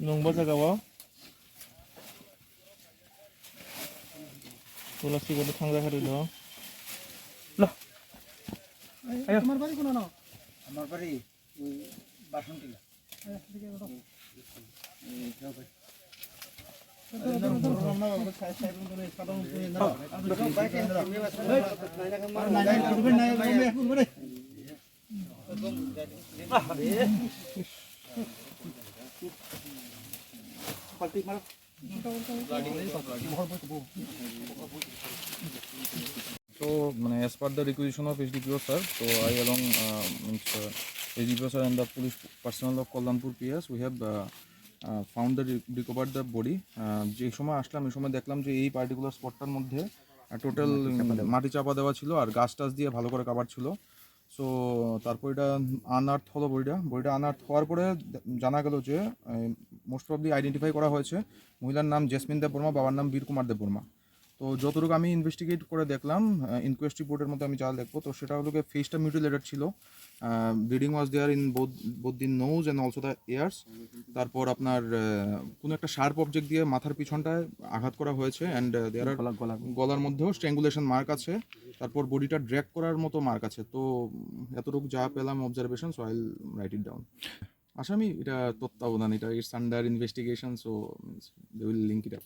nungba jagawa tulasi gado thangja khari do Loh. Ayo. তোমার বাড়ি কোন না আমার বাড়ি ওই বাসন্তীলা So, as per the requisition of HDPO sir, so I along HDPO sir and the police personnel of Kollanpur PS, we have found the recovered the body. যে সময় আসলাম এই সময় দেখলাম যে এই পার্টিকুলার স্পটটার মধ্যে টোটাল মাটি চাপা দেওয়া ছিল আর গাছ টাছ দিয়ে ভালো করে কাভার ছিল। সো তারপর এটা আনআর্থ হলো বডিটা আনআর্থ হওয়ার পরে জানা গেল যে মোস্ট প্রবলি আইডেন্টিফাই করা হয়েছে মহিলার নাম জেসমিন দেববর্মা, বাবার নাম বীর কুমার দেববর্মা। তো যতটুকু আমি ইনভেস্টিগেট করে দেখলাম ইনকোয়েস্ট রিপোর্টের মধ্যে আমি যা দেখবো তো সেটা হলো ফেসটা মিউটিলেটেড ছিল, bleeding was there in both the nose and also the ears. তারপর আপনার কোনো একটা শার্প অবজেক্ট দিয়ে মাথার পিছনটায় আঘাত করা হয়েছে অ্যান্ড দেয়ার গলার মধ্যেও স্ট্র্যাঙ্গুলেশন মার্ক আছে। তারপর বডিটা ড্র্যাগ করার মতো মার্ক আছে। তো এতটুকু যা পেলাম observation, so I will write it down. আসামি এটা তত্ত্বাবধান, এটা it's under investigation, so they will link it up.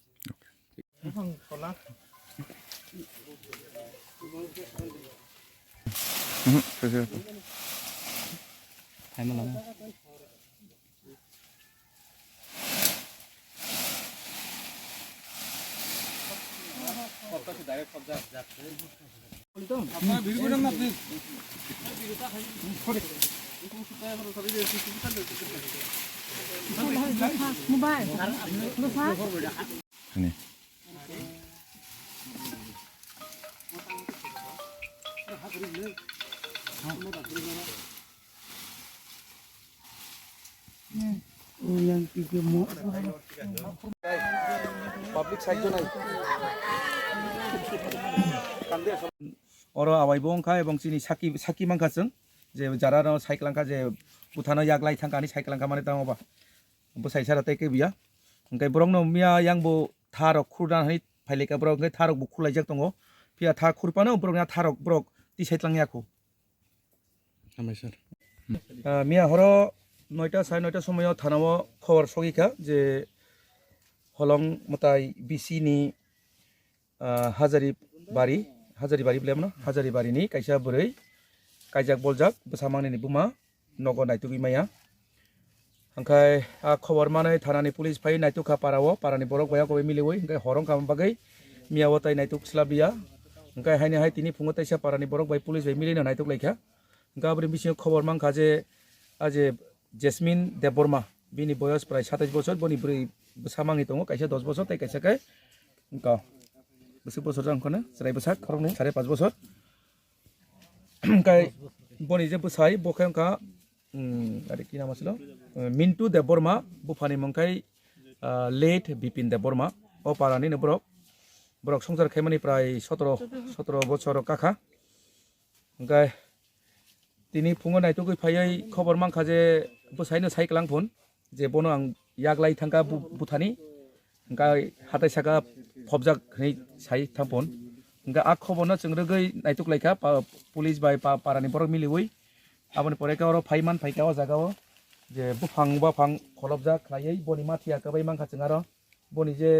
Mobile Oro awai bongka ebong sini saki mangkaseng je jarano saiklanka je butano yaglai thangkani saiklanka mane tang oba bo saisara teke biya engkai borong no mia yang bo tharok khurdan hai phaileka borok engkai tharok bo khulaijak tongo pia tha khurpano borok ya tharok borok ti saitlang yakho আমি sir মিয়া হর 9টা 9:30 সময়ও থানাও খবর সগিকা যে হলং মতাই BC ni হাজারি বাড়ি বলে না হাজারি বাড়িনি কাইসা বरै কাইজাক বলজাক বসামাংনি বুমা নগর নাইতুগি মায়া ओंखाय खबर माने थानानि पुलिस फाइ नाइतुखा पारानि बरक बाया गय मिलिवै ओंखाय हरं काम बागै मियाव ताइ नाइतुक स्लाबिया ओंखाय हायने हाय तिनि फुङो ताइसा पारानि बरक बाय पुलिस बाय मिलिना नाइतुक लाइखा गाबरि बिसिङाव खबर मांखा जे आजे जेसमिन देबबर्मा बिनि बयस प्राय 27 बছর बनि ब्रै बसामांनि दङ काइसा 10 বছর ताइ काइसा काय ओंका बोसोर जांखने सराय बोसाक खरंनि 5.5 বছর ओंखाय बनि जे बोसाय बखाय ओंका आरो কি নাম আছিল মিন্টু দেববর্মা বুফানি মংকাই লেট বিপিন দেববর্মা ও পারানি বরক সংসার খাইমানি প্রায় 17 বছর কাকা ओंखाय তিনি ফুঙো নাইতুগै ফাयै খবর মাংখা যে বসাইनो साइक्लां फन जे बनो आं याग्लाय थांगा बुथानि ओंखाय हाथाय सागा फबजाक नै साइ थांफन ओंखाय आ खबरनो जोंरगै नाइतुक लाइखा पुलिस बाय पारानि बरक मिलिवै आबनि परेका और फाइमान फाइका जागाव जे बुफां खलबजा खायै बनि माथिया कबाय मांखा जोंआरो बनि जे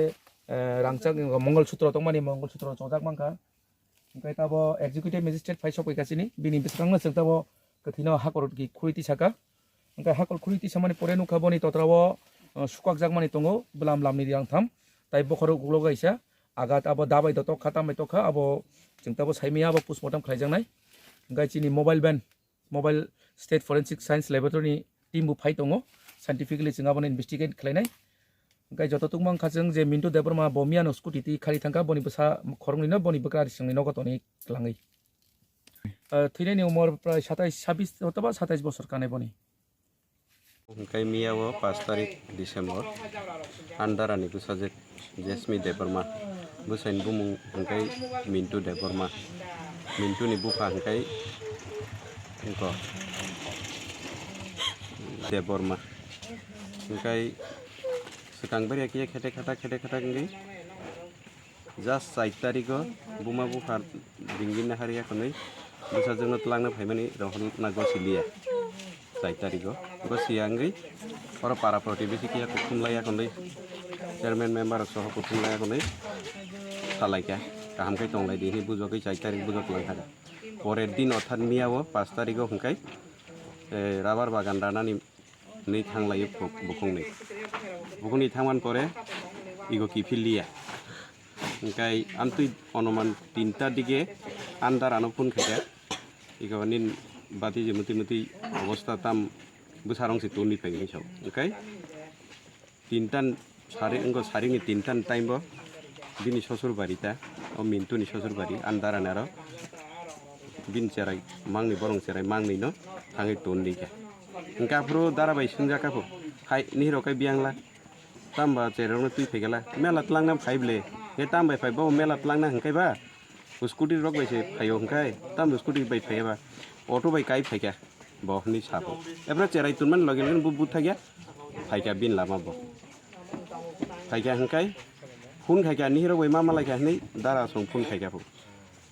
रांचाक मंगलसूत्र तंमानि मंगलसूत्र चंजाक मांखा ओंखाय ताबो एक्जिक्यूटिव मेजिस्ट्रेट फाइ सफैगासिनि बिनि बेसेबांनो जों ताबो गथिनो हाकर कि खुरिति साका ओंखाय हाकर खुरिति सामानि परे नुखा बनि तत्राव सुकाक जागमानि दङो ब्लाम लामनि रियांथाम ताइ बखरो गुलगाइसा आगात आबो दाबाय दतो खातामै तखा आबो जों ताबो साइमिया आबो पोस्टमर्टम खालायजांनाय ओंखाय चिनि mobile state forensic science laboratory team बु फाइ दङ साइन्टिफिकली जों आबो इनभेस्टिगेट खालायनाय ओंखाय जततुक मांखा जों जे मिन्टु देबबर्मा बमियानो स्कुटि ति खारि थांगा बनि बसा खरंनिनो बनि बक्रारि सिंनि नगतनि लाङै थैनायनि उमर प्राय 26 अथवा 27 বছর काने बनि ओंखाय मियावो 5 तारिख डिसेम्बर आन्दारानि बुसाजे जेसमि देबबर्मा बुसाइन बुमुं ओंखाय मिन्टु देबबर्मा मिन्टुनि बुफा ओंखाय देबबर्मा ओंखाय sekangbaria kia khete khata ngai just 4 tariko buma bufa dingin na haria konai busa jengno tlangna phaimani rohon na gosilia 4 tariko gosiangai ora para proti besi kia kutumlaya konai chairman member soho kutumlaya konai salaika kaham kai tonglai dini bujokai 4 tarik bujok langkada পরের দিন অর্থাৎ Miao 5 তারিখও হুঁকাই rubber বাগান রানানি নেই থাংলাयो বুকুংনি থামান পরে ego কিফিলিয়া হুঁকাই আমতুই অনুমান 3টার দিকে আন্দার আনো ফোন খাইয়া ইগো নিন বাতি জমতি অবস্থা তাম বুসারংসি তুনি ফাইনি সব হুঁকাই 3টান সারে ইগো সারিনি 3টান টাইমবো বিনি শ্বশুর বাড়িটা ও মিন্টুনি শ্বশুর বাড়ি আন্দারান আরো bin cerai mangni borong cerai mangni no tangi tonni ke engka pro darabai sunja ka po khai ni ro kai biangla tamba cerong tui phegala mela tlangnam phaible he tambai phai bo mela tlangna hangkai ba scooty rok bai se phayo hangkai tam scooty bai phaiba auto bai kai phaika bo ni sapo ebra cerai tunman login bu bu thagya phaika bin lama bo phaika hangkai phun khaika ni ro bai mama lai ka nei dara song phun khaika po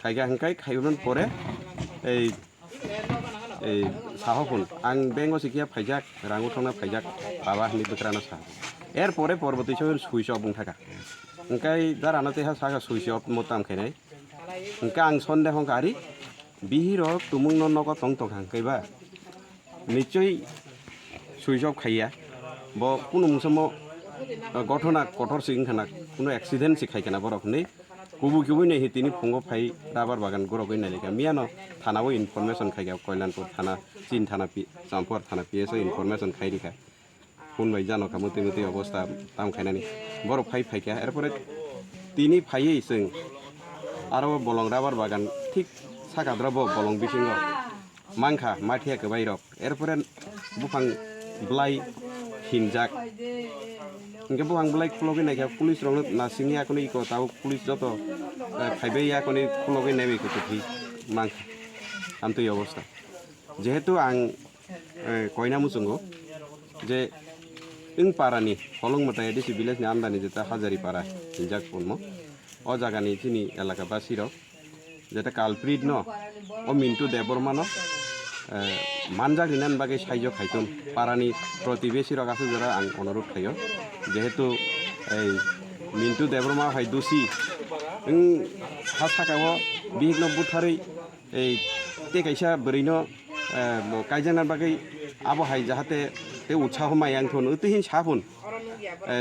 khaika hangkai khaiban pore এই সাহফুন আং বেঙ্গ সিকিয়া ফাইজাক রাঙু থংনা ফাইজাক বাবা হনি বকরানো সাহ এর পরে পরবর্তী সময় switch off বুং থাকা ওংকাই দারানাতে হা Saga switch off মতাম খাইনাই ওংকা আং সন্দেহ গারি বিহির তুমুং নক টং টং হাংকাইবা নিশ্চয় সুইচ অফ খাইয়া ব কোনো মুসম ঘটনা কঠোর সিং খানা কোনো accident শিখাইকেনা বরফনি kubu nei hitini phungo phai rabar bagan gorogoi naileka miano thana bo information khaiga koilanpur thana chin thana pi champor thana pso information khairika phun bai jano kamuti অবস্থা tam khainani borok phai ka erpore tini phaiei sing aro bolong rabar bagan ঠিক sakadra bo bolong bisingo mangkha mathia ke bairok erpore bufang blai hinjak Engke buang belai kulogi naik pulis rong nasini aku ni ikut tahu pulis joto kaibe ya aku ni kulogi naik ikut tuh mang antu ya bosda jehetu ang koina musungo je ing parani holong mata ya di si village ni amdani jeta hajari para hinjak punmo o jaga ni sini elaka basiro jeta culprit no o mintu deborma no manjak rinan bagai saijo khaitun parani protibesi ro kasu jara ang onorup khayo যেহেতু এই মিন্টু দেবরমা ভাই দোষী হাসাকাও বিহিগ্ন বুথাरै এই তে কাইসা বরैनो কাইজানাर बागै आबहाय जाहाते ते उत्साह माय आंथन उतहिन साफुन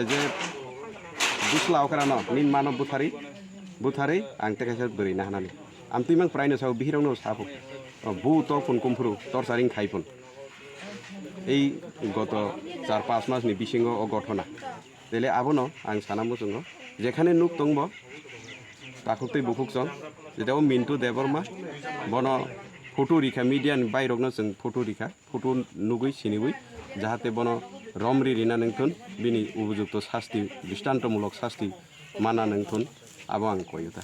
जे दुसला अकरानो निन मानव बुथारै आं ते काइसा बरैना हानानि आमतिमां प्रायनो साव बिहिरावनो साफु बु तो फुन कुमफ्रु टर्चारिं खाइफुन এই গত 4-5 মাসনি বিসিঙ্গ ও ঘটনা তেলে আবনো আং সানামু जोङो যেখানে নুক দংব তাকুতৈ বুকুকজন যেটাও মিন্টু দেবরমা বন ফটো রিখা মিডিয়ান বাইরকনো जों ফটো নুগুই সিনিগুই যাহাতে বন রমরি রিনা নংथुन বিনি উপযুক্ত শাস্তি দৃষ্টান্তমূলক শাস্তি মানা নংथुन আবো আং কয়ুতা